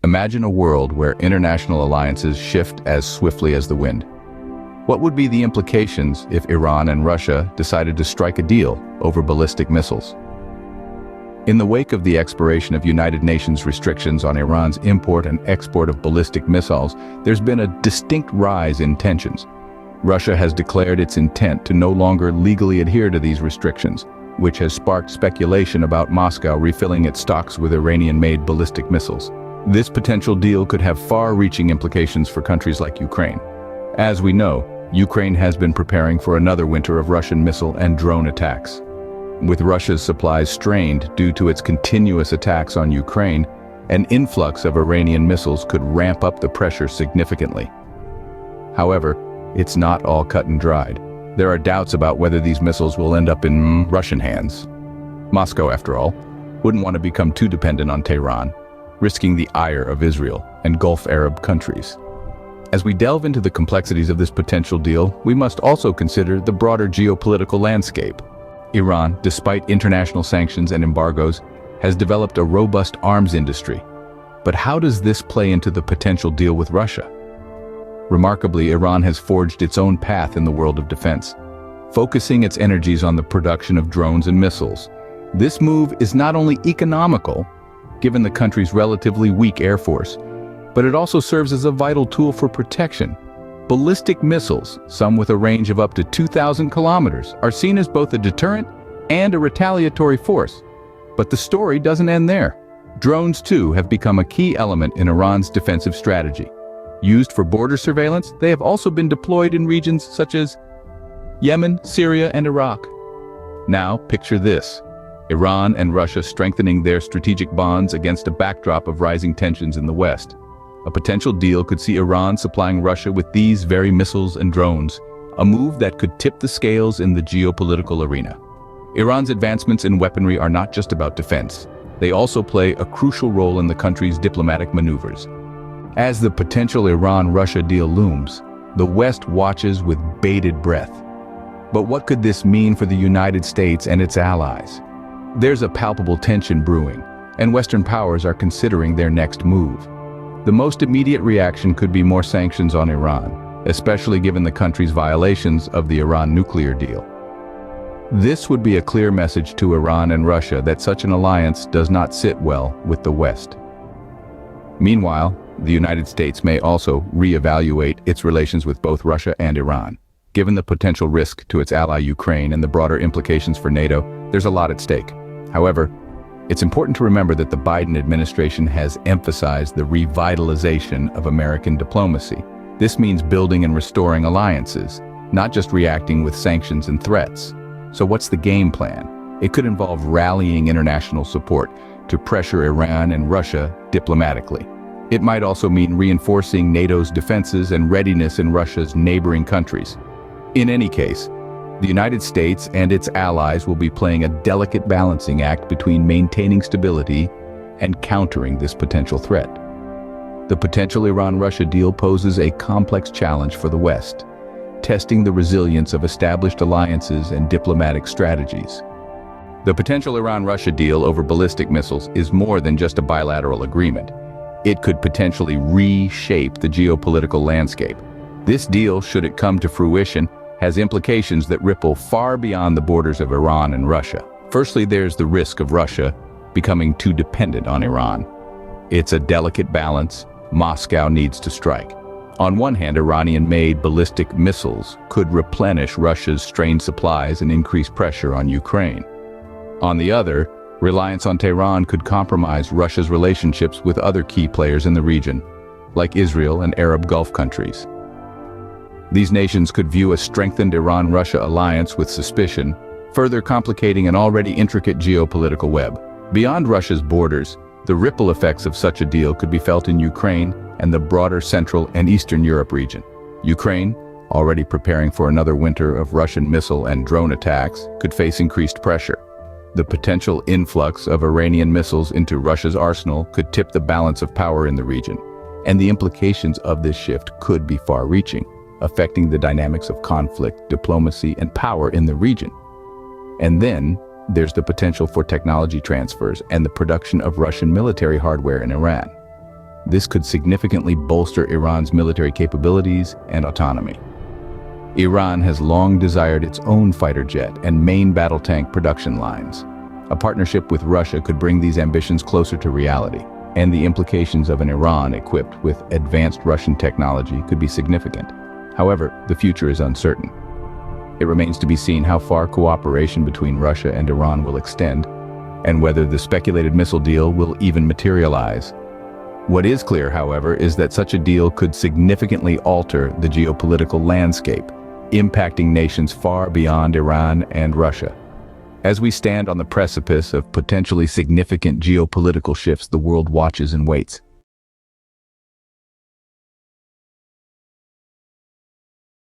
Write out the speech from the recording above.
Imagine a world where international alliances shift as swiftly as the wind. What would be the implications if Iran and Russia decided to strike a deal over ballistic missiles? In the wake of the expiration of United Nations restrictions on Iran's import and export of ballistic missiles, there's been a distinct rise in tensions. Russia has declared its intent to no longer legally adhere to these restrictions, which has sparked speculation about Moscow refilling its stocks with Iranian-made ballistic missiles. This potential deal could have far-reaching implications for countries like Ukraine. As we know, Ukraine has been preparing for another winter of Russian missile and drone attacks. With Russia's supplies strained due to its continuous attacks on Ukraine, an influx of Iranian missiles could ramp up the pressure significantly. However, it's not all cut and dried. There are doubts about whether these missiles will end up in Russian hands. Moscow, after all, wouldn't want to become too dependent on Tehran, risking the ire of Israel and Gulf Arab countries. As we delve into the complexities of this potential deal, we must also consider the broader geopolitical landscape. Iran, despite international sanctions and embargoes, has developed a robust arms industry. But how does this play into the potential deal with Russia? Remarkably, Iran has forged its own path in the world of defense, focusing its energies on the production of drones and missiles. This move is not only economical, given the country's relatively weak air force, but it also serves as a vital tool for protection. Ballistic missiles, some with a range of up to 2,000 kilometers, are seen as both a deterrent and a retaliatory force. But the story doesn't end there. Drones, too, have become a key element in Iran's defensive strategy. Used for border surveillance, they have also been deployed in regions such as Yemen, Syria, and Iraq. Now, picture this: Iran and Russia strengthening their strategic bonds against a backdrop of rising tensions in the West. A potential deal could see Iran supplying Russia with these very missiles and drones, a move that could tip the scales in the geopolitical arena. Iran's advancements in weaponry are not just about defense. They also play a crucial role in the country's diplomatic maneuvers. As the potential Iran-Russia deal looms, the West watches with bated breath. But what could this mean for the United States and its allies? There's a palpable tension brewing, and Western powers are considering their next move. The most immediate reaction could be more sanctions on Iran, especially given the country's violations of the Iran nuclear deal. This would be a clear message to Iran and Russia that such an alliance does not sit well with the West. Meanwhile, the United States may also reevaluate its relations with both Russia and Iran. Given the potential risk to its ally Ukraine and the broader implications for NATO, there's a lot at stake. However, it's important to remember that the Biden administration has emphasized the revitalization of American diplomacy. This means building and restoring alliances, not just reacting with sanctions and threats. So what's the game plan? It could involve rallying international support to pressure Iran and Russia diplomatically. It might also mean reinforcing NATO's defenses and readiness in Russia's neighboring countries. In any case, the United States and its allies will be playing a delicate balancing act between maintaining stability and countering this potential threat. The potential Iran-Russia deal poses a complex challenge for the West, testing the resilience of established alliances and diplomatic strategies. The potential Iran-Russia deal over ballistic missiles is more than just a bilateral agreement. It could potentially reshape the geopolitical landscape. This deal, should it come to fruition, has implications that ripple far beyond the borders of Iran and Russia. Firstly, there's the risk of Russia becoming too dependent on Iran. It's a delicate balance Moscow needs to strike. On one hand, Iranian-made ballistic missiles could replenish Russia's strained supplies and increase pressure on Ukraine. On the other, reliance on Tehran could compromise Russia's relationships with other key players in the region, like Israel and Arab Gulf countries. These nations could view a strengthened Iran-Russia alliance with suspicion, further complicating an already intricate geopolitical web. Beyond Russia's borders, the ripple effects of such a deal could be felt in Ukraine and the broader Central and Eastern Europe region. Ukraine, already preparing for another winter of Russian missile and drone attacks, could face increased pressure. The potential influx of Iranian missiles into Russia's arsenal could tip the balance of power in the region, and the implications of this shift could be far-reaching, affecting the dynamics of conflict, diplomacy, and power in the region. And then, there's the potential for technology transfers and the production of Russian military hardware in Iran. This could significantly bolster Iran's military capabilities and autonomy. Iran has long desired its own fighter jet and main battle tank production lines. A partnership with Russia could bring these ambitions closer to reality, and the implications of an Iran equipped with advanced Russian technology could be significant. However, the future is uncertain. It remains to be seen how far cooperation between Russia and Iran will extend, and whether the speculated missile deal will even materialize. What is clear, however, is that such a deal could significantly alter the geopolitical landscape, impacting nations far beyond Iran and Russia. As we stand on the precipice of potentially significant geopolitical shifts, the world watches and waits.